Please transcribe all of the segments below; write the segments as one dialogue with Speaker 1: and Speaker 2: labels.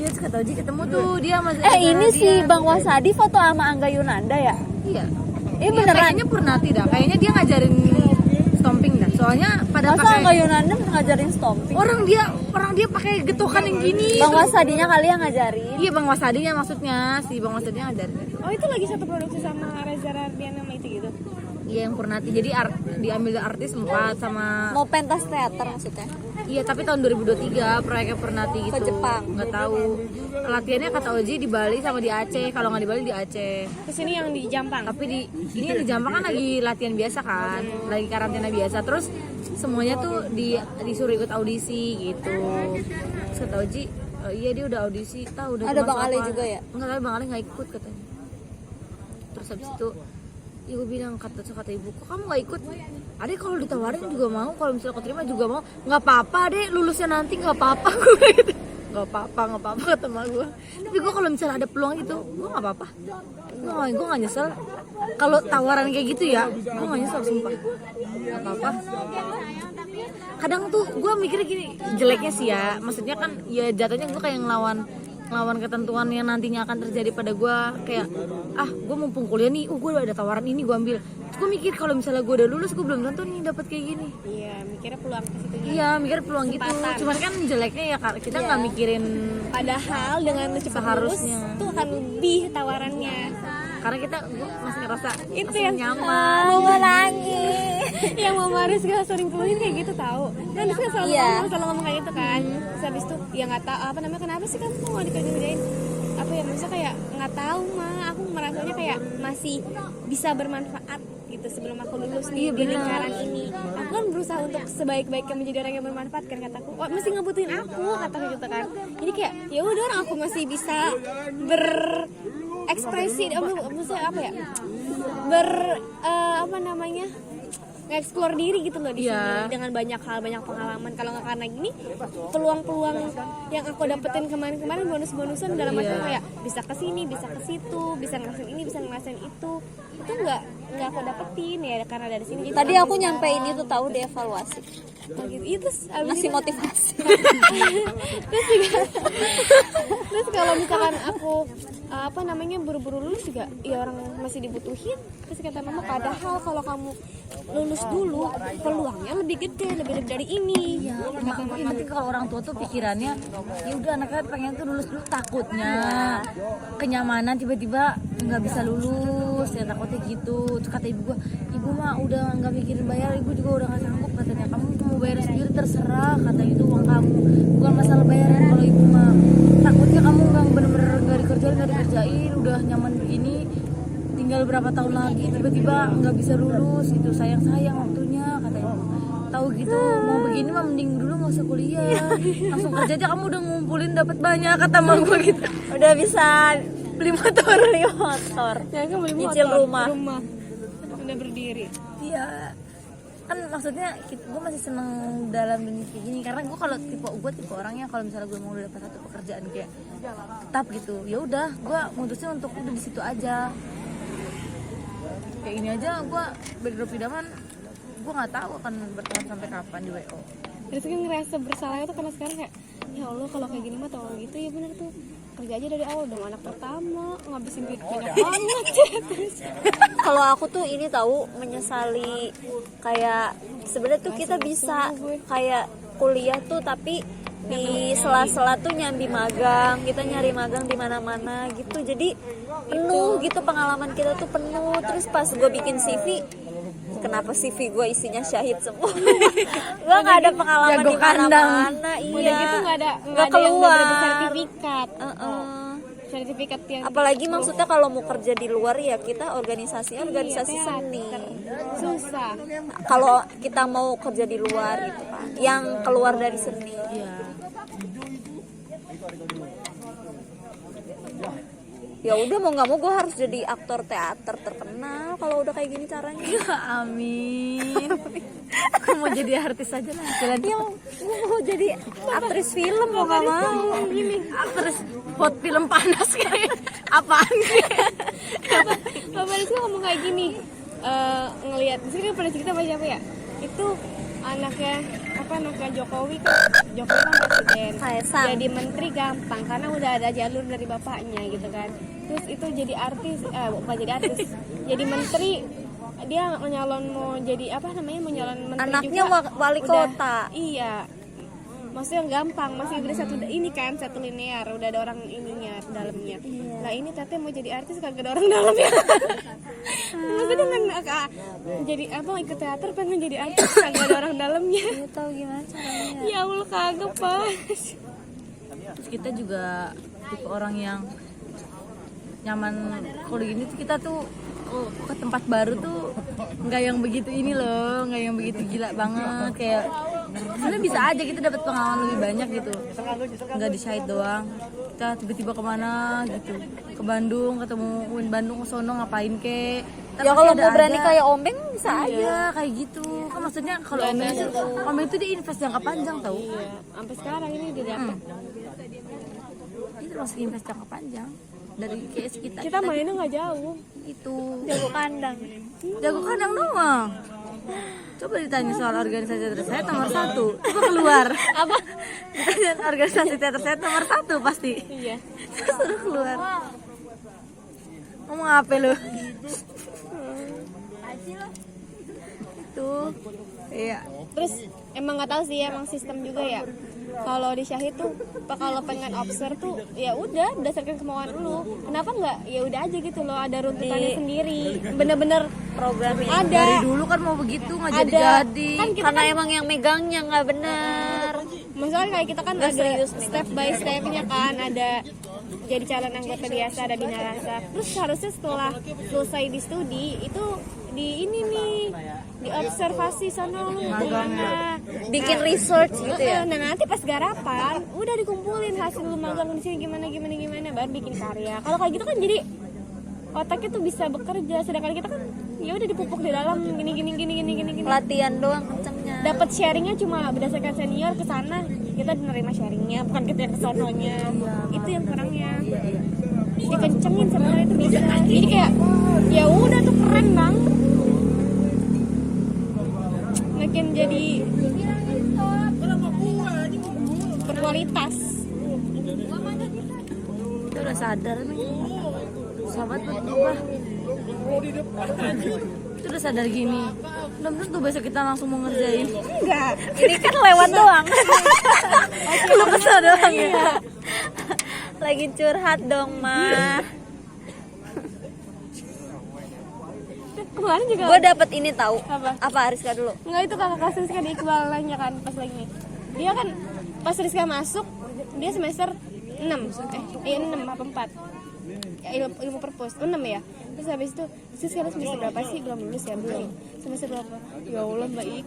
Speaker 1: Iya, kata Oji ketemu tuh dia sama
Speaker 2: Ini si Bang Wasadi foto sama Angga Yunanda ya?
Speaker 1: Iya.
Speaker 2: Beneran?
Speaker 1: Kayaknya Purnati dah. Kayaknya dia ngajarin stomping dah. Soalnya pada
Speaker 2: Masa
Speaker 1: pakai
Speaker 2: Angga Yunanda ngajarin stomping?
Speaker 1: orang dia pakai getokan yang gini.
Speaker 2: Bang Wasadinya kali yang ngajarin.
Speaker 1: Iya, Bang Wasadinya maksudnya. Si Bang Wasadinya ngajarin.
Speaker 3: Oh itu lagi satu produksi sama Reza Rardian sama itu gitu?
Speaker 1: Iya, yang Purnati. Jadi diambil artis 4 sama
Speaker 2: Mau pentas teater maksudnya?
Speaker 1: Iya, tapi tahun 2023 proyeknya Purnati gitu.
Speaker 2: Ke Jepang.
Speaker 1: Nggak tahu. Latihannya kata Oji di Bali sama di Aceh. Kalau nggak di Bali di Aceh.
Speaker 3: Terus ini yang di Jampang?
Speaker 1: Tapi ini yang di Jampang kan lagi latihan biasa kan, lagi karantina biasa. Terus semuanya tuh disuruh ikut audisi gitu. Terus kata Oji, iya dia udah audisi, tahu udah.
Speaker 2: Ada Bang Ali juga ya?
Speaker 1: Enggak, tapi Bang Ali nggak ikut katanya. Terus habis itu ya gue bilang, kata ibu, kok kamu gak ikut? Adek kalau ditawarin juga mau, kalau misalnya keterima juga mau. Nggak apa-apa deh, lulusnya nanti nggak apa-apa gue gitu. Nggak apa-apa kata emak gue. Tapi gue kalau misalnya ada peluang itu, gue nggak apa-apa. Gue nggak nyesel. Kalau tawaran kayak gitu ya, gue nggak nyesel sumpah. Nggak apa-apa. Kadang tuh gue mikirnya gini, jeleknya sih ya. Maksudnya kan ya jatuhnya gue kayak ngelawan ketentuan yang nantinya akan terjadi pada gue. Kayak gue mumpung kuliah nih, gue udah ada tawaran ini, gue ambil. Terus gue mikir kalau misalnya gue udah lulus, gue belum tentu nih dapat kayak gini.
Speaker 3: Iya, mikirnya peluang ke situ.
Speaker 1: Iya, mikir peluang gitu. Cuman kan jeleknya ya kita nggak mikirin.
Speaker 3: Padahal dengan lu cepat lulus tuh akan lebih tawarannya.
Speaker 1: Karena gue masih ngerasa
Speaker 3: Itu
Speaker 1: masih
Speaker 3: yang
Speaker 1: nyaman.
Speaker 2: Mau nangis.
Speaker 3: Yang Mama Rizka sering keluhin kayak gitu tahu. Kan Rizka selalu ngomong kayak gitu kan. Terus habis itu ya nggak tahu kenapa sih kamu mau dikerjain? Apa ya, maksudnya kayak nggak tahu mah, aku merasanya kayak masih bisa bermanfaat gitu sebelum aku lulus nih di lingkaran ini. Aku kan berusaha untuk sebaik-baiknya menjadi orang yang bermanfaat kan, kataku. Oh, masih ngebutuhin aku, kataku gitu kan. Jadi kayak ya udah, orang aku masih bisa berekspresi, maksudnya apa ya? Nge-explore diri gitu loh di sini dengan banyak hal, banyak pengalaman. Kalau nggak karena gini, peluang-peluang yang aku dapetin kemarin-kemarin, bonus-bonusan dalam artian kayak bisa ke sini, bisa ke situ, bisa ngerasain ini, bisa ngerasain itu nggak aku dapetin ya karena dari sini.
Speaker 2: Tadi aku nyampein itu tahu dievaluasi.
Speaker 3: Gitu. Itu
Speaker 2: Masih motivasi.
Speaker 3: Terus kalau misalkan aku buru-buru lulus juga ya orang masih dibutuhin. Terus kata mama, padahal kalau kamu lulus dulu peluangnya lebih gede, lebih dari ini.
Speaker 1: Iya, nanti kalau orang tua tuh pikirannya ya udah anaknya pengen tuh lulus dulu, takutnya kenyamanan tiba-tiba nggak bisa lulus ya, takutnya gitu. Terus kata ibu mah udah nggak mikirin bayar, ibu juga udah nggak sanggup katanya. Kamu mau bayar sendiri terserah, kata itu uang kamu, bukan masalah bayaran. Kalau ibu mah takutnya kamu nggak bener-bener nggak dikerjain, udah nyaman begini, tinggal berapa tahun lagi tiba-tiba nggak bisa lulus, itu sayang waktunya, kata ibu. Tahu gitu mau begini mah mending dulu nggak usah kuliah, langsung kerja aja, kamu udah ngumpulin dapat banyak, kata mama gue gitu.
Speaker 2: Udah bisa
Speaker 1: beli motor.
Speaker 3: Ya kan beli
Speaker 2: Nyicil rumah.
Speaker 3: Udah berdiri.
Speaker 1: Iya, kan maksudnya gue masih seneng dalam dunia kayak gini, karena gue kalau tipe orangnya kalau misalnya gue mau dapat satu pekerjaan kayak tetap gitu, ya udah gue mutusin untuk udah di situ aja. Kayak ini aja gue berdrop idaman, gue nggak tahu akan bertahan sampai kapan di WO.
Speaker 3: Terus kan ngerasa bersalah itu karena sekarang kayak ya Allah, kalau kayak gini mah tolong gitu ya, bener tuh kerja aja dari awal dong, anak pertama ngabisin duit banyak banget. Terus
Speaker 2: Kalau aku tuh ini tahu menyesali, kayak sebenarnya tuh kita bisa kayak kuliah tuh tapi di sela-sela tuh nyambi magang, kita nyari magang di mana-mana gitu, jadi penuh gitu pengalaman kita tuh penuh. Terus pas gue bikin CV, kenapa CV gue isinya syahid semua? Gue nggak ada pengalaman di mana-mana.
Speaker 3: udah
Speaker 2: Iya,
Speaker 3: gitu nggak ada
Speaker 2: nggak
Speaker 3: yang
Speaker 2: keluar
Speaker 3: sertifikat. Sertifikat yang
Speaker 2: apalagi maksudnya kalau mau kerja di luar ya kita organisasi seni.
Speaker 3: susah.
Speaker 2: Kalau kita mau kerja di luar gitu kan, yang keluar dari seni. Ya udah mau nggak mau gue harus jadi aktor teater terkenal kalau udah kayak gini caranya.
Speaker 1: Amin. Aku mau jadi artis aja lah.
Speaker 2: Ya mau jadi aktris film mau nggak mau.
Speaker 1: Ini aktris hot film panas kayak apaan kayak.
Speaker 3: Bapak Rizky ngomong kayak gini, ngelihat, di sini kan pada cerita sama siapa ya? Itu anaknya Jokowi kan presiden.
Speaker 2: Kaisang.
Speaker 3: Jadi menteri gampang karena udah ada jalur dari bapaknya gitu kan. Terus itu jadi artis, bukan jadi artis, jadi menteri. Dia mau jadi mau nyalon menteri
Speaker 2: Anaknya
Speaker 3: juga.
Speaker 2: wali
Speaker 3: Udah,
Speaker 2: kota.
Speaker 3: iya. Maksudnya gampang, masih udah satu linear, udah ada orang ininya dalamnya. Nah ini Tete mau jadi artis kagak ada orang dalamnya. Maksudnya dengan jadi ikut teater pengen jadi artis kagak ada orang dalamnya.
Speaker 2: Lu tahu gimana caranya?
Speaker 3: Ya Allah kagak pas.
Speaker 1: Terus kita juga tipe orang yang nyaman kalau gini tuh kita tuh ke tempat baru tuh nggak yang begitu ini loh, nggak yang begitu gila banget, kayak sebenarnya bisa aja kita dapat pengalaman lebih banyak gitu, nggak di site doang. Kita tiba-tiba kemana gitu, ke Bandung, ketemu Uin Bandung ke sono ngapain kek.
Speaker 2: Ya kalau mau berani kayak Ombeng bisa aja.
Speaker 1: Iya kayak gitu kan, maksudnya kalau Ombeng itu dia invest jangka panjang tau.
Speaker 3: Iya, sampai sekarang ini dia dapat.
Speaker 1: Itu masih invest jangka panjang dari KS
Speaker 3: Kita mainnya nggak jauh.
Speaker 1: Itu
Speaker 2: Jago kandang.
Speaker 1: jago kandang doang. Coba ditanya soal organisasi teater saya nomor 1, coba keluar. Apa? Ditanya organisasi teater saya nomor 1 pasti.
Speaker 3: Iya.
Speaker 1: Suruh keluar. Ngomong apa lu? Itu. Iya.
Speaker 3: Terus emang nggak tahu sih, emang sistem juga ya. Kalau di Syahid tuh kalau pengen observe tuh ya udah berdasarkan kemauan lu. Kenapa nggak ya udah aja gitu loh, ada runtutannya sendiri. Bener-bener
Speaker 2: Programnya.
Speaker 3: ada.
Speaker 1: Dari dulu kan mau begitu nggak
Speaker 3: Ada.
Speaker 1: jadi-jadi.
Speaker 3: Kan kita
Speaker 2: Karena emang yang megangnya nggak benar.
Speaker 3: Maksudnya kayak kita kan
Speaker 2: Nggak
Speaker 3: ada
Speaker 2: serius nih.
Speaker 3: step by stepnya kan, ada jadi calon anggota biasa, ada bina rasa. Terus harusnya setelah selesai di studi itu di ini nih diobservasi sana lu gimana,
Speaker 2: Bikin research gitu ya.
Speaker 3: nah nanti pas garapan udah dikumpulin hasil lu magang di sini gimana baru bikin karya. Kalau kayak gitu kan jadi otaknya tuh bisa bekerja, sedangkan kita kan ya udah dipupuk di dalam gini.
Speaker 2: Latihan doang kencengnya.
Speaker 3: Dapat sharingnya cuma berdasarkan senior ke sana, kita menerima sharingnya, bukan kita yang kesononya. Itu yang kurangnya. Dikencengin sebenarnya itu bisa. Jadi kayak ya udah tuh keren bang. Makin jadi berkualitas.
Speaker 1: Kita udah sadar nih, sahabat buat berubah. Itu udah sadar gini, belum tentu besok kita langsung mau ngerjain.
Speaker 3: Enggak.
Speaker 2: Ini kan lewat doang.
Speaker 1: Lu kesel doang ya.
Speaker 2: Lagi curhat dong, Ma.
Speaker 3: Kemarin juga
Speaker 2: Gue dapet ini tahu.
Speaker 3: Apa?
Speaker 2: Ariska dulu?
Speaker 3: Enggak, itu kakak kelas Rizka di Iqbal nanya kan pas lagi nih. Dia kan pas Rizka masuk, dia semester 6 apa 4 ya, ilmu perpus 6 ya. Terus habis itu sekarang semester berapa sih, belum lulus ya, belum semester berapa, ya Allah baik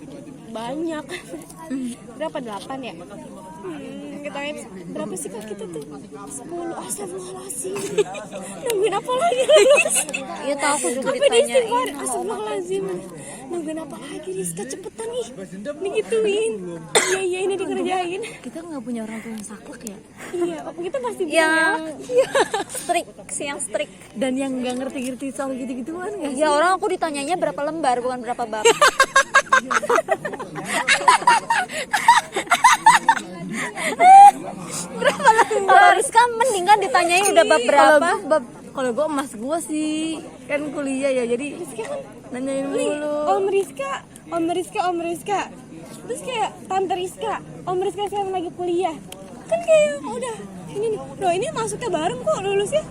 Speaker 3: banyak. Berapa, 8 ya. Kita lihat berapa sih kak kita tuh 10. Astagfirullahaladzim. Nungguin apa lagi lulus?
Speaker 2: Iya tahu, aku juga
Speaker 3: Sampai
Speaker 2: ditanyain.
Speaker 3: diistighfar. Astagfirullahaladzim. Nungguin apa lagi Rizka, cepetan nih digituin. Iya ini dikerjain.
Speaker 1: Kita nggak punya orang tua yang saklek ya,
Speaker 3: Iya apa kita pasti
Speaker 2: Yang strict, yang strict.
Speaker 1: dan yang nggak ngerti soal gitu-gituan nggak sih?
Speaker 2: Ya orang aku ditanyanya berapa lembar bukan berapa bab. Kalau Rizka mending kan ditanyain udah bab berapa.
Speaker 1: Kalau gue emas gue sih kan kuliah ya, jadi nanyain mulu.
Speaker 3: Om Rizka. Terus kayak Tante Rizka, Om Rizka sekarang lagi kuliah. Kan kayak udah ini nih. Loh ini masuknya bareng kok lulusnya.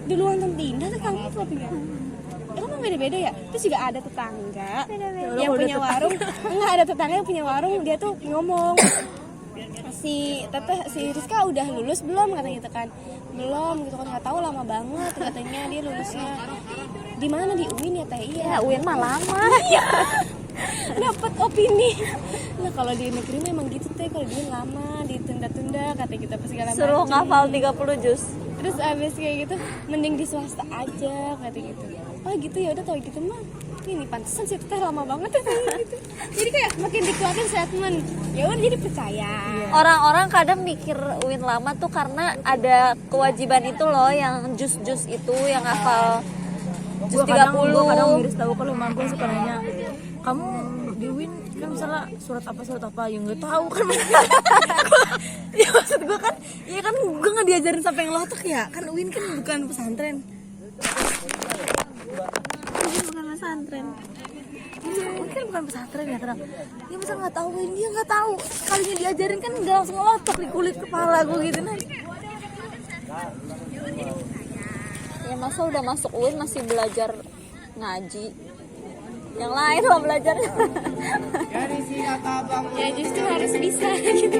Speaker 3: Di luar Tinda tuh kamu tapi ya. Itu kan beda-beda ya. Terus juga ada tetangga yang punya warung. Enggak, ada tetangga yang punya warung, dia tuh ngomong, si Rizka udah lulus belum, katanya gitu kan. Belum gitu kan, nggak tahu, lama banget katanya dia lulusnya. Di mana, di UIN ya teh? Iya.
Speaker 2: Ya UIN mah lama.
Speaker 3: Iya. Dapat opini. Nah kalau di negeri memang gitu teh, kalau dia lama ditunda-tunda katanya kita pas segala
Speaker 2: Suruh
Speaker 3: macem.
Speaker 2: ngafal 30 juz.
Speaker 3: Terus abis kayak gitu mending di swasta aja katanya gitu. Oh gitu, ya udah, tau gitu mah ini pantesan sih teh lama banget ya gitu. Jadi kayak makin dikeluarin statement, ya udah jadi percaya.
Speaker 2: Orang-orang kadang mikir UIN lama tuh karena ada kewajiban itu loh, yang jus-jus itu yang hafal jus 30.
Speaker 1: Gue kadang miris tahu kalau mak gue suka nanya, kamu di UIN kan misalnya surat apa yang nggak tahu kan. Ya maksud gue kan, ya kan gue nggak diajarin sampai ngelotok ya, kan Uin kan bukan pesantren.
Speaker 2: Bukan pesantren.
Speaker 1: Uin kan bukan pesantren ya kadang. Ya masa nggak tahu, Uin dia nggak tahu. Sekalinya diajarin kan nggak langsung ngelotok di kulit kepala gue gitu nanti.
Speaker 2: Ya masa udah masuk UIN masih belajar ngaji. Yang lain lo belajarnya.
Speaker 3: Ya justru harus bisa gitu.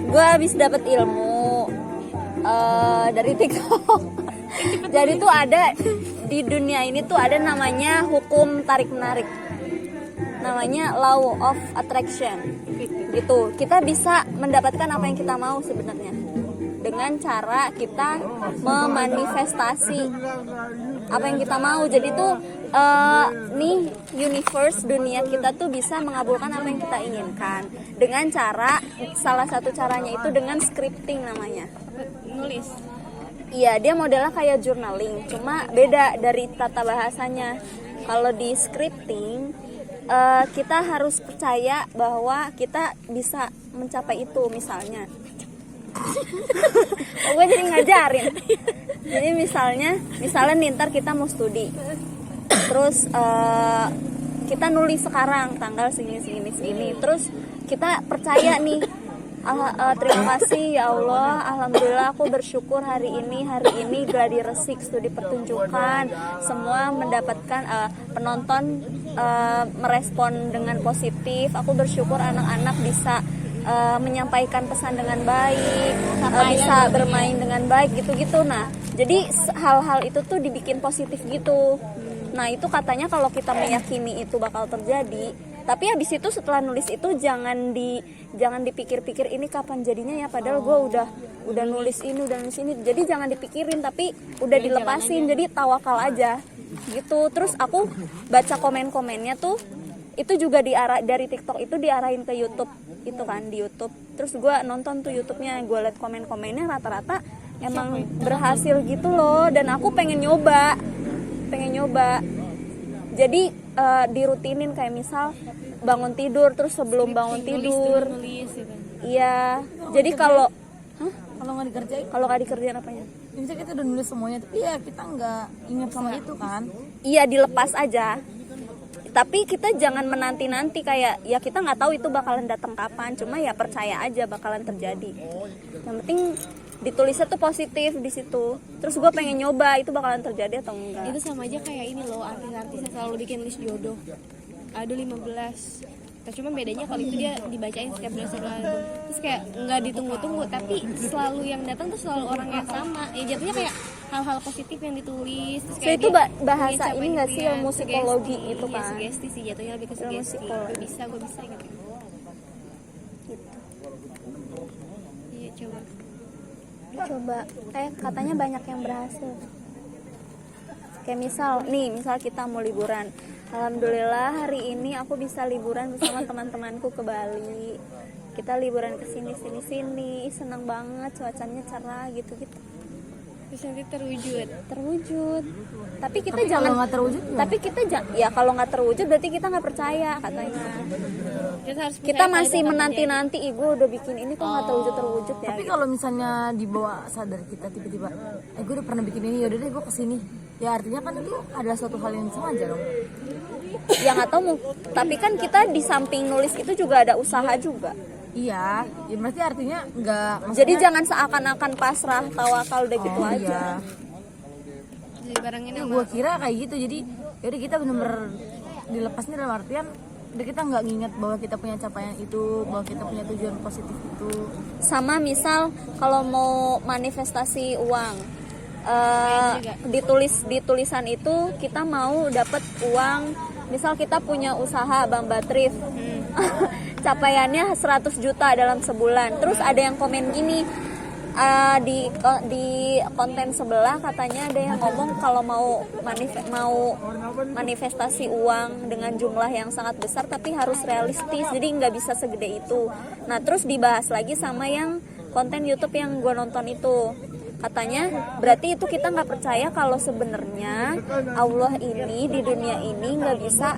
Speaker 2: Gue habis dapat ilmu dari TikTok. Jadi tuh ada di dunia ini tuh ada namanya hukum tarik menarik. Namanya law of attraction. Gitu. Kita bisa mendapatkan apa yang kita mau sebenarnya dengan cara kita memanifestasi apa yang kita mau. Jadi tuh nih universe, dunia kita tuh bisa mengabulkan apa yang kita inginkan dengan cara, salah satu caranya itu dengan scripting namanya.
Speaker 3: Nulis.
Speaker 2: Iya, dia modelnya kayak journaling, cuma beda dari tata bahasanya. Kalau di scripting kita harus percaya bahwa kita bisa mencapai itu. Misalnya gue jadi ngajarin. Jadi misalnya nih ntar kita mau studi, terus kita nulis sekarang tanggal segini, terus kita percaya nih, terima kasih ya Allah, alhamdulillah aku bersyukur hari ini gladi resik studi pertunjukan semua mendapatkan penonton merespon dengan positif. Aku bersyukur anak-anak bisa menyampaikan pesan dengan baik, bisa bermain dengan baik gitu-gitu. Nah, jadi hal-hal itu tuh dibikin positif gitu. Nah, itu katanya kalau kita meyakini itu bakal terjadi. Tapi habis itu setelah nulis itu jangan dipikir-pikir ini kapan jadinya ya, padahal gue udah nulis ini. Jadi jangan dipikirin, tapi udah dilepasin. Jadi tawakal aja gitu. Terus aku baca komen-komennya tuh, itu juga dari TikTok itu diarahin ke YouTube itu kan, di YouTube. Terus gue nonton tuh YouTube-nya, gue liat komen-komennya rata-rata emang berhasil gitu loh. Dan aku pengen nyoba. Jadi dirutinin kayak misal bangun tidur, terus sebelum bangun tidur
Speaker 3: Nulis gitu.
Speaker 2: iya. Jadi kalau
Speaker 1: kalau nggak
Speaker 2: dikerjain apanya?
Speaker 1: misalnya kita udah nulis semuanya, tapi ya kita nggak ingat sama itu kan.
Speaker 2: Iya, dilepas aja. Tapi kita jangan menanti-nanti kayak ya kita nggak tahu itu bakalan datang kapan, cuma ya percaya aja bakalan terjadi. Yang penting ditulisnya tuh positif di situ. Terus gue pengen nyoba itu bakalan terjadi atau enggak.
Speaker 3: Itu sama aja kayak ini loh, artis-artis yang selalu bikin list jodoh. Ada 15. Tapi cuma bedanya kalau itu dia dibacain setiap bulan sekali. Terus kayak nggak ditunggu-tunggu, tapi selalu yang datang tuh selalu orang yang sama. Ya jatuhnya kayak hal-hal positif yang ditulis. Terus
Speaker 2: So
Speaker 3: kayak
Speaker 2: itu
Speaker 3: dia
Speaker 2: bahasa
Speaker 3: ingin
Speaker 2: ini nggak sih
Speaker 3: capai
Speaker 2: ilmu
Speaker 3: impian,
Speaker 2: psikologi
Speaker 3: sugesti.
Speaker 2: itu
Speaker 3: Iya,
Speaker 2: kan?
Speaker 3: sugesti sih jatuhnya lebih ke
Speaker 2: Ilmu
Speaker 3: sugesti.
Speaker 2: psikologi.
Speaker 3: Gue bisa gitu.
Speaker 2: Gitu.
Speaker 3: Iya, coba.
Speaker 2: Coba katanya banyak yang berhasil. Kayak misal kita mau liburan. Alhamdulillah hari ini aku bisa liburan bersama teman-temanku ke Bali. Kita liburan ke sini. Senang banget, cuacanya cerah gitu-gitu.
Speaker 3: Terus nanti terwujud.
Speaker 2: Tapi kita
Speaker 1: Tapi
Speaker 2: jangan
Speaker 1: kalau nggak terwujud gimana?
Speaker 2: Tapi kita ya kalau nggak terwujud berarti kita nggak percaya katanya.
Speaker 3: Harus
Speaker 2: Kita
Speaker 3: percaya
Speaker 2: masih
Speaker 3: kalau itu
Speaker 2: menanti-nanti, gue udah bikin ini kok nggak terwujud ya.
Speaker 1: Tapi kalau misalnya di bawah sadar kita tiba-tiba, gue udah pernah bikin ini, yaudah deh gue kesini. Ya artinya kan itu adalah suatu hal yang sengaja dong.
Speaker 2: Ya nggak tahu, tapi kan kita di samping nulis itu juga ada usaha juga.
Speaker 1: Iya, ya berarti artinya nggak.
Speaker 2: Jadi jangan seakan-akan pasrah tawakal udah gitu aja.
Speaker 1: Iya.
Speaker 3: Jadi barangin
Speaker 1: Itu
Speaker 3: sama
Speaker 1: gue kira kayak gitu, jadi yaudah kita bener-bener dilepasnya dalam artian udah kita nggak nginget bahwa kita punya capaian itu, bahwa kita punya tujuan positif itu.
Speaker 2: Sama misal kalau mau manifestasi uang, di tulisan itu kita mau dapat uang. Misal kita punya usaha Bamba Thrift, capaiannya 100 juta dalam sebulan. Terus ada yang komen gini, di konten sebelah katanya ada yang ngomong kalau mau manifestasi uang dengan jumlah yang sangat besar tapi harus realistis, jadi nggak bisa segede itu. Nah terus dibahas lagi sama yang konten YouTube yang gue nonton itu, katanya berarti itu kita nggak percaya kalau sebenarnya Allah ini di dunia ini nggak bisa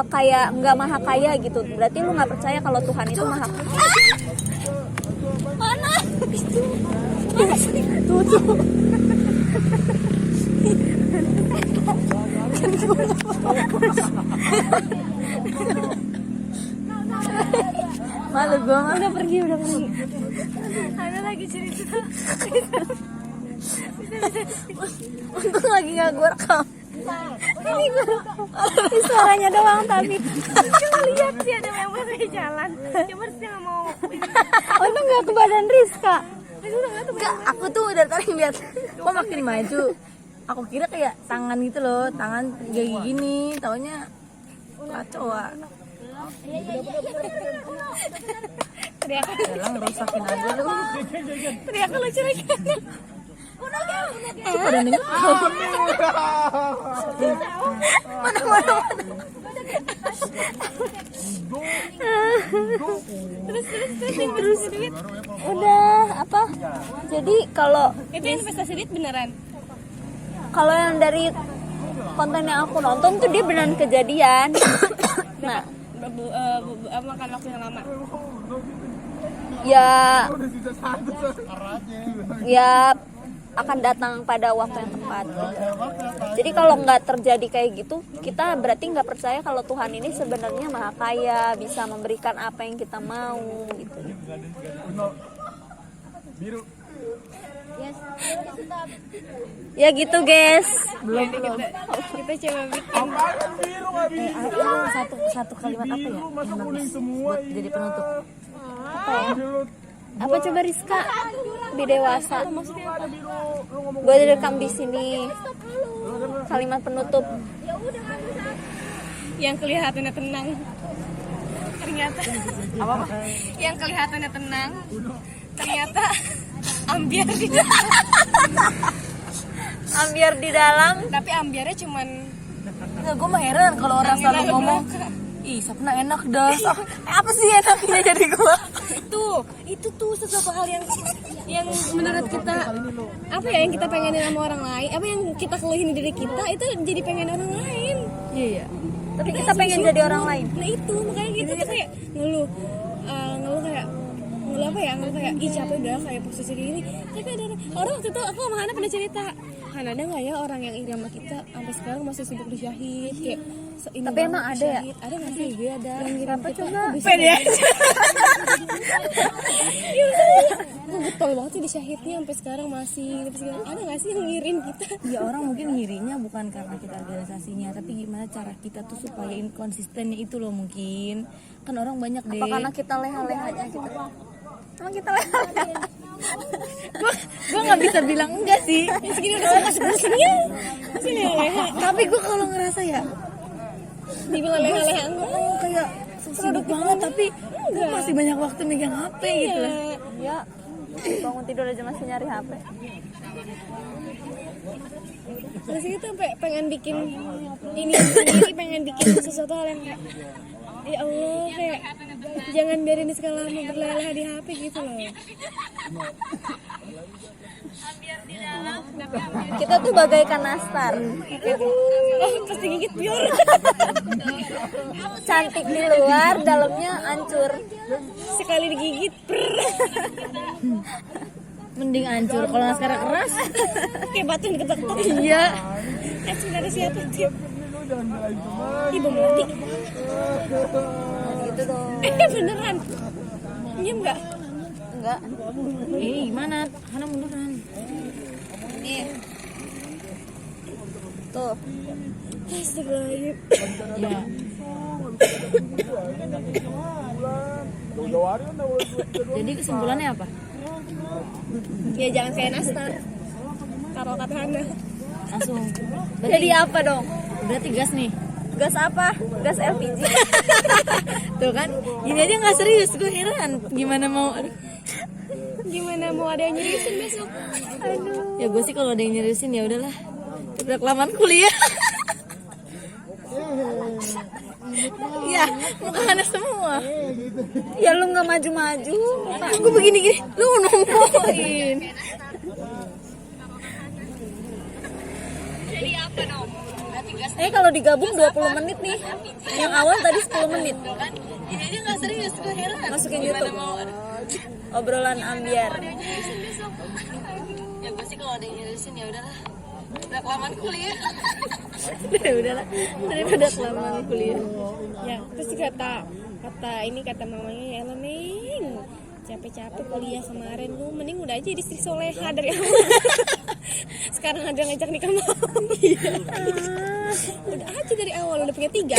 Speaker 2: kayak nggak maha kaya gitu. Berarti lu nggak percaya kalau Tuhan itu maha mana itu tuh
Speaker 1: Malu gue mah.
Speaker 2: udah pergi
Speaker 3: Ada lagi cerita.
Speaker 1: Untung lagi gak gue rekam.
Speaker 2: ini gue ini suaranya doang tapi
Speaker 3: Cuma lihat sih ada yang pakai jalan. Cuma dia nggak mau.
Speaker 2: untung nggak ke badan Rizka.
Speaker 1: Enggak, aku tuh dari tadi ngeliat kok makin maju. Aku kira kayak tangan gitu loh, tangan kayak gini, taunya kacau.
Speaker 3: Teriakan
Speaker 1: Yalah ngerusakin aja lu.
Speaker 3: teriakan lucu lagi.
Speaker 1: Itu pada denger. Mana.
Speaker 3: Terus duit.
Speaker 2: Udah apa jadi kalau
Speaker 3: Itu investasi duit beneran.
Speaker 2: yang dari konten yang aku nonton tuh dia beneran kejadian. Nah
Speaker 3: Makan waktu yang lama.
Speaker 2: ya akan datang pada waktu yang tepat gitu. Jadi kalau nggak terjadi kayak gitu, kita berarti nggak percaya kalau Tuhan ini sebenarnya maha kaya, bisa memberikan apa yang kita mau gitu. Ya gitu guys.
Speaker 1: Belum.
Speaker 3: Kita coba bikin.
Speaker 1: Satu kalimat apa ya? Yang bagus buat jadi penutup.
Speaker 2: Apa ya? Apa coba Rizka? Lebih dewasa. Gue direkam di sini. Kalimat penutup.
Speaker 3: Yang kelihatannya tenang. Ternyata
Speaker 1: Apa?
Speaker 3: yang kelihatannya tenang. Ternyata ambiar di dalam.
Speaker 2: Ambiar di dalam.
Speaker 3: Tapi ambiarnya cuman
Speaker 1: Nggak, gue mah heran kalau orang selalu
Speaker 3: Angin
Speaker 1: ngomong
Speaker 3: lalu
Speaker 1: ih Sapna enak dah. Apa sih enaknya jadi gue?
Speaker 3: itu tuh sesuatu hal yang menurut kita apa ya yang kita pengenin sama orang lain, apa yang kita keluhin di diri kita itu jadi pengen orang lain.
Speaker 1: Iya.
Speaker 2: Tapi kita pengen jadi orang lain.
Speaker 3: Nah itu makanya gitu tuh kayak ngeluh kayak ngeluh apa ya, ngeluh kayak ih capek udah kayak posisi kayak gini. Tapi ada orang waktu itu aku sama Hana pernah cerita, Han ada nggak ya orang yang iri sama kita sampai sekarang masih sibuk di syahid kayak
Speaker 2: Tapi emang ada ya?
Speaker 3: Ada nggak sih?
Speaker 1: Gue ada.
Speaker 3: Yang ngirim kita
Speaker 2: coba?
Speaker 3: pede aja. Gue getol banget sih di syahidnya sampai sekarang masih terus ada nggak sih yang ngirim kita?
Speaker 1: Ya orang mungkin ngirinya bukan karena kita organisasinya, tapi gimana cara kita tuh supaya konsistennya itu loh mungkin. Kan orang banyak deh.
Speaker 2: Apa karena kita leha-lehanya gitu? Emang kita leha-leha?
Speaker 1: Gue nggak bisa bilang enggak sih.
Speaker 3: Segini udah masuk ya. Sini leha.
Speaker 1: Tapi gue kalau ngerasa ya
Speaker 3: Dibilang leha-leha enggak.
Speaker 1: kayak sibuk banget, tapi gue masih banyak waktu megang HP gitu lah.
Speaker 2: Ya, bangun tidur aja masih nyari HP.
Speaker 3: Terus itu sampai pengen bikin ini sendiri, pengen bikin sesuatu hal yang kayak ya Allah kayak jangan biarin segala lama berleha-leha di HP gitu loh.
Speaker 2: Kita tuh bagaikan nastar.
Speaker 3: Pasti gigit biar.
Speaker 2: Cantik di luar, dalamnya hancur.
Speaker 3: Sekali digigit.
Speaker 1: Mending hancur kalau nggak sekarang keras.
Speaker 3: Kayak batu yang diketok-ketok.
Speaker 1: Iya.
Speaker 3: Sebenarnya siapa sih? Ibu mati.
Speaker 2: Gitu dong.
Speaker 3: Beneran. Iya enggak?
Speaker 2: Enggak.
Speaker 1: Gimana? Hana munduran.
Speaker 2: Nih. Tuh.
Speaker 3: Astagfirullahaladzim.
Speaker 1: Ya. Jadi kesimpulannya apa?
Speaker 3: Ya jangan kayak nastar. Kalau kata Hana.
Speaker 1: Langsung.
Speaker 2: Jadi apa dong?
Speaker 1: Berarti gas nih.
Speaker 2: Gas apa? Gas LPG.
Speaker 1: Tuh kan, gini aja nggak serius, gue heran. Gimana mau?
Speaker 3: Gimana mau ada yang nyeriusin besok?
Speaker 2: Aduh.
Speaker 1: Ya gue sih kalau ada yang nyeriusin ya udahlah. Udah kelamaan kuliah. Ya, muka Hana semua.
Speaker 2: Ya lu nggak maju-maju.
Speaker 1: Gue begini-gini, lu nungguin.
Speaker 2: Kalau digabung 20 menit nih. Yang awal tadi 10 menit.
Speaker 1: Ini aja nggak serius, gue heran.
Speaker 2: Masukin YouTube. Obrolan ambiar.
Speaker 1: Ya gue sih kalau ada yang nyerisin ya udahlah. Udah kelamaan kuliah.
Speaker 3: Ya udahlah, daripada kelamaan kuliah. Ya, terus kata mamanya, ya lah Neng, capek-capek kuliah kemarin, lu mending udah aja jadi istri soleha dari awal. Sekarang ada ngajak nikah mau. Udah aja dari awal, udah punya 3.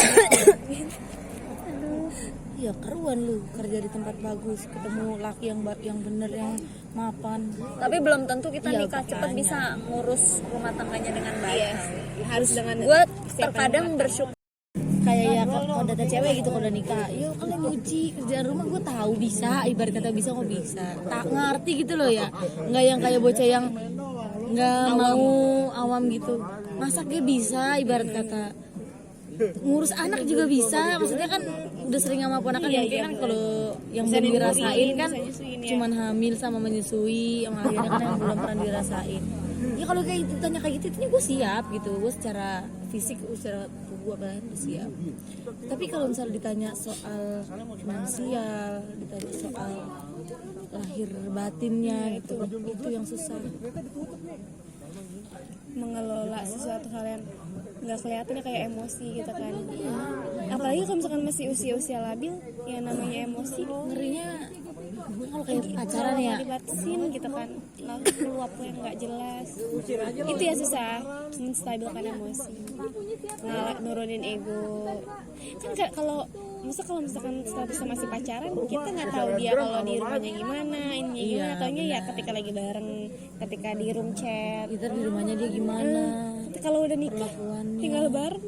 Speaker 1: Iya keruan lu kerja di tempat bagus, ketemu laki yang bener, yang mapan.
Speaker 2: Tapi belum tentu kita
Speaker 1: Iya,
Speaker 2: nikah cepat
Speaker 1: makanya.
Speaker 2: bisa ngurus rumah tangganya dengan baik.
Speaker 3: Iya, harus dengan
Speaker 2: Gue terkadang bersyukur.
Speaker 1: Kayak ya kalau data cewek gitu kalau udah nikah, yo kalian nyuci kerjaan rumah gue tahu bisa, ibarat kata bisa kok bisa. Tak ngerti gitu loh ya, nggak yang kayak bocah yang nggak mau awam gitu. Masak dia bisa, ibarat kata ngurus anak juga bisa. Maksudnya kan udah sering sama ponakan yang mungkin kan kalau yang belum dirasain kan cuman hamil sama menyusui, yang akhirnya kan yang belum pernah dirasain. Ya kalau kayak gitu, tanya kayak gitu, ini gue siap gitu, gue secara fisik, secara tubuh apa udah siap. Tapi kalau misalnya ditanya soal finansial, ditanya soal lahir batinnya itu yang susah.
Speaker 3: mengelola sesuatu hal yang nggak kelihatan ya, kayak emosi gitu kan. Apalagi kalau misalkan masih usia labil, yang namanya emosi
Speaker 1: Ngerinya kalau kayak pacaran ya,
Speaker 3: dibatasin gitu kan, lalu meluap yang nggak jelas. Itu ya susah menstabilkan emosi, nurunin ego kan. Kalau misalkan statusnya masih pacaran, kita nggak tahu dia kalau di rumahnya gimana, ininya gimana. Taunya ya ketika lagi bareng, ketika di room chat,
Speaker 1: kita di rumahnya dia gimana.
Speaker 3: tapi kalau udah nikah
Speaker 1: Kelakuannya.
Speaker 3: tinggal bareng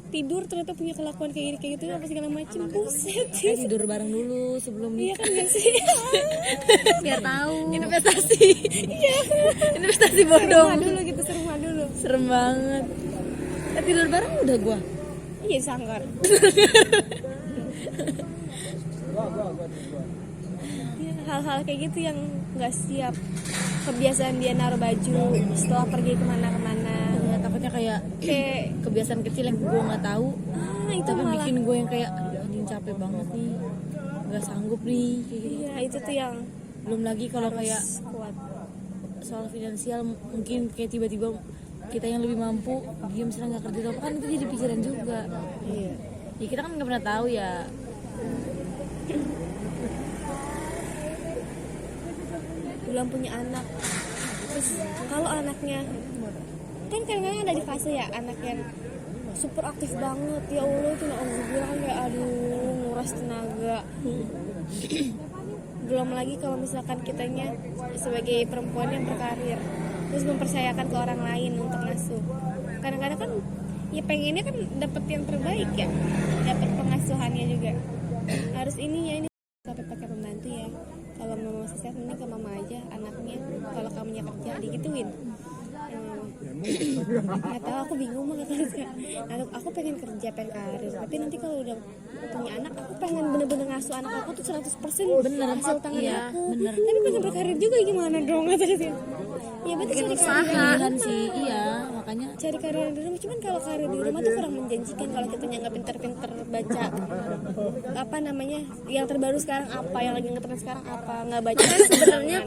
Speaker 3: tidur ternyata punya kelakuan kayak gitu apa segala macem. Buset,
Speaker 1: Kayak tidur bareng dulu sebelum
Speaker 3: iya
Speaker 1: nikah.
Speaker 3: kan gak sih?
Speaker 2: Biar tahu.
Speaker 1: Investasi. Investasi bodong.
Speaker 3: Serumah dulu gitu, serumah dulu.
Speaker 1: Serem banget. Tidur bareng udah gua.
Speaker 3: Iya, sanggar. Ya, hal-hal kayak gitu yang nggak siap. Kebiasaan dia naruh baju setelah pergi kemana-kemana.
Speaker 1: Ya, takutnya kayak kebiasaan kecil yang gue nggak tahu,
Speaker 3: itu
Speaker 1: tapi
Speaker 3: malah.
Speaker 1: bikin gue yang kayak aduh anjing capek banget nih, nggak sanggup nih kayak gitu.
Speaker 3: Iya, itu tuh yang
Speaker 1: Belum lagi kalau kayak
Speaker 3: kuat.
Speaker 1: soal finansial, mungkin kayak tiba-tiba kita yang lebih mampu dia misalnya nggak kerja apa kan, itu jadi pikiran juga.
Speaker 3: Iya.
Speaker 1: Ya kita kan nggak pernah tahu ya.
Speaker 3: Belum punya anak, terus kalau anaknya kan kadang-kadang ada di fase ya anak yang super aktif banget, ya Allah itu nggak bilang kan kayak aduh nguras tenaga. Belum lagi kalau misalkan kitanya sebagai perempuan yang berkarir terus mempercayakan ke orang lain untuk ngasuh, kadang-kadang kan ya pengennya kan dapat yang terbaik ya, dapat pengasuhannya juga harus ini ya ini sampai pakai pembantu ya. Kalau mama masih sehat mending ke mama aja anaknya, kalau kamunya kerja digituin. Nggak tahu, aku bingung banget. Aku pengen kerja, pengen karir, tapi nanti kalau udah punya anak aku pengen bener-bener ngasuh anak aku tuh 100%
Speaker 1: Bener,
Speaker 3: hasil tangan
Speaker 1: iya,
Speaker 3: aku.
Speaker 1: bener.
Speaker 3: Tapi pengen berkarir juga gimana dong, kata dia. Ya berarti cari karir
Speaker 1: Pilihan sih, iya makanya.
Speaker 3: cari karir di rumah. Cuman kalau karir di rumah tuh kurang menjanjikan kalau kita nggak pinter-pinter baca apa namanya yang terbaru sekarang, apa yang lagi ngetren sekarang, apa nggak baca
Speaker 2: Kan sebenarnya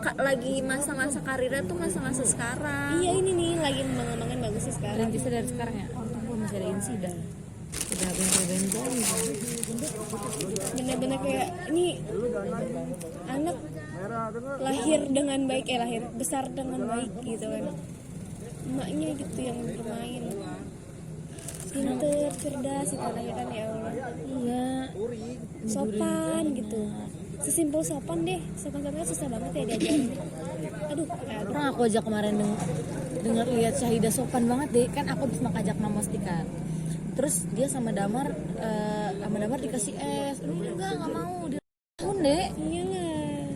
Speaker 2: lagi masa-masa karirnya tuh masa-masa sekarang.
Speaker 3: iya ini nih lagi mengembangkan bagus sih sekarang.
Speaker 1: Rintisnya dari sekarang ya. Gue masih ada insiden. Udah bengkel-bengkel.
Speaker 3: Bener-bener kayak ini anak lahir dengan baik, lahir besar dengan baik gitu kan. Emaknya gitu yang bermain pinter, cerdas itu anaknya kan, ya Allah.
Speaker 1: Iya.
Speaker 3: Sopan gitu, sesimpel sopan deh. Sopan-sopannya susah banget ya diajarin. Aduh.
Speaker 1: Pernah aku ajak kemarin dengar lihat Syahidah sopan banget deh. Kan aku habis ajak Mamastika. Terus dia sama Damar dikasih es. Enggak mau. Dia deh.
Speaker 3: Iyalah.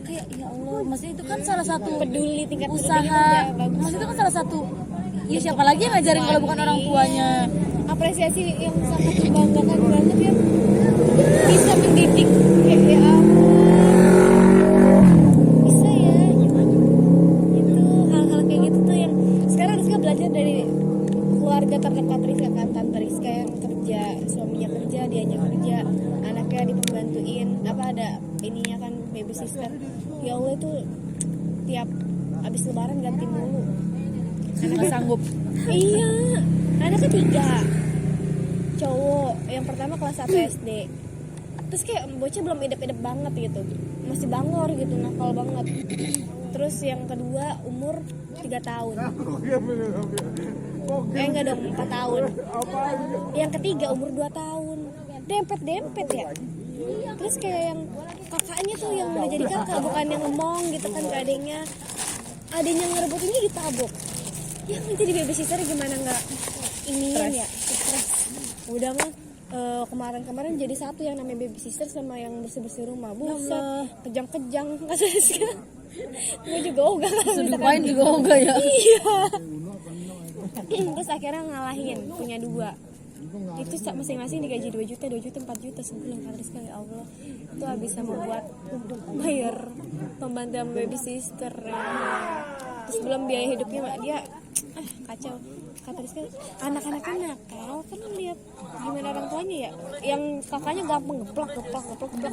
Speaker 1: Kayak ya Allah, maksudnya itu kan salah satu
Speaker 3: Peduli, tingkat
Speaker 1: usaha.
Speaker 3: pedulinya udah bagus.
Speaker 1: Maksudnya itu kan salah satu. Ya siapa lagi yang ngajarin kalau bukan orang tuanya?
Speaker 3: Apresiasi yang sangat membanggakan banget ya, bisa mendidik kayak ya bisa ya gitu. Itu hal-hal kayak gitu tuh yang sekarang Rizka belajar dari keluarga terdekat Rizka kan, tante suaminya kerja, dianya kerja, anaknya dibantuin apa ada ininya kan baby sister. Ya Allah itu tiap abis lebaran ganti mulu.
Speaker 1: Nggak sanggup.
Speaker 3: Iya, anaknya 3 cowok. Yang pertama kelas 1 SD. Terus kayak bocah belum edep-edep banget gitu, masih bangor gitu, nakal banget. Terus yang kedua umur 3 tahun. Enggak dong, 4 tahun. Yang ketiga umur 2 tahun. Dempet ya. Terus kayak yang kakaknya tuh yang udah jadi kakak, bukan yang ngomong gitu kan ke adiknya. Adiknya ngerebutinnya ditabok. Ya jadi babysitter gimana nggak iniin ya, stres. Udah mah kemarin jadi satu yang namanya babysitter sama yang bersih rumah. Buset, kejang-kejang kasih. Gue juga ogah kalau misalkan
Speaker 1: juga enggak ya.
Speaker 3: iya. Terus akhirnya ngalahin, punya 2. Itu masing-masing digaji 2 juta, 4 juta sebulan. Kata Rizka, ya Allah, itu bisa membuat bayar pembantu babysitter ya. Terus belum biaya hidupnya dia kacau. Kata Rizka, anak-anaknya nakal kan, lihat gimana orang tuanya ya, yang kakaknya gampang geplak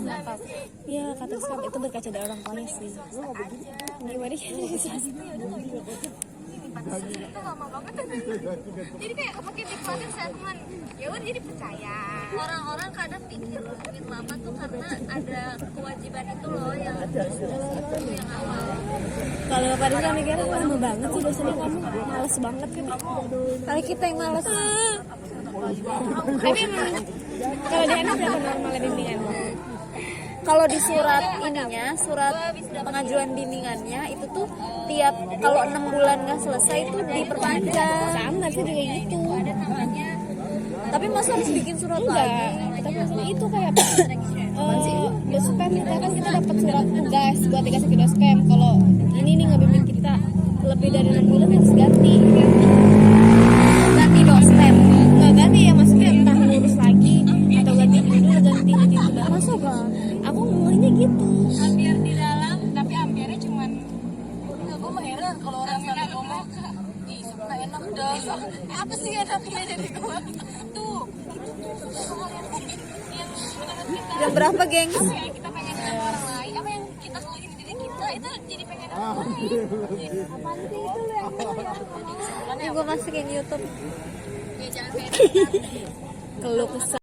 Speaker 3: nakal. Ya kata Rizka, itu berkaca dari orang tuanya sih. Gimana ya?
Speaker 4: Jadi kayak makin dikuatin statement ya udah jadi percaya. Orang-orang kadang pikir duit lama tuh karena ada kewajiban itu loh yang yang awal.
Speaker 3: Kalau Pak Rizka mikirnya lama banget sih dosennya, kamu males banget kan.
Speaker 2: Kali kita yang males.
Speaker 3: Tapi emang kalau di anak berapa normalnya bimbingan?
Speaker 2: Kalau di surat ininya, surat pengajuan bimbingannya itu tuh tiap kalau 6 bulan nggak selesai itu diperpanjang.
Speaker 3: Sama sih juga gitu.
Speaker 2: Tapi masa harus bikin surat
Speaker 3: Enggak,
Speaker 2: lagi?
Speaker 3: tapi maksudnya itu kayak dospem kita kan kita dapat surat tugas buat dikasih ke dospem. Kalau ini nih ngebimbing kita lebih dari 6 bulan harus ganti
Speaker 2: Dospem.
Speaker 3: nggak ganti ya, maksudnya entah ngurus lagi atau ganti judul, ganti udah masuk kan. Aku ngomongnya gitu.
Speaker 4: Ambiar di dalam tapi ambiarnya cuman nggak, gue mah heran kalau orang sana ngomong ih suka enak dah. Apa sih enaknya dari gue tuh yang menurut kita
Speaker 2: Jam berapa, gengs?
Speaker 4: apa yang kita pengen sama orang lain, apa yang kita keluhin diri kita itu jadi pengen orang lain. Apaan sih itu lo yang
Speaker 2: Ini gue masukin YouTube.
Speaker 4: ya jangan kayak
Speaker 3: Keluh kesah.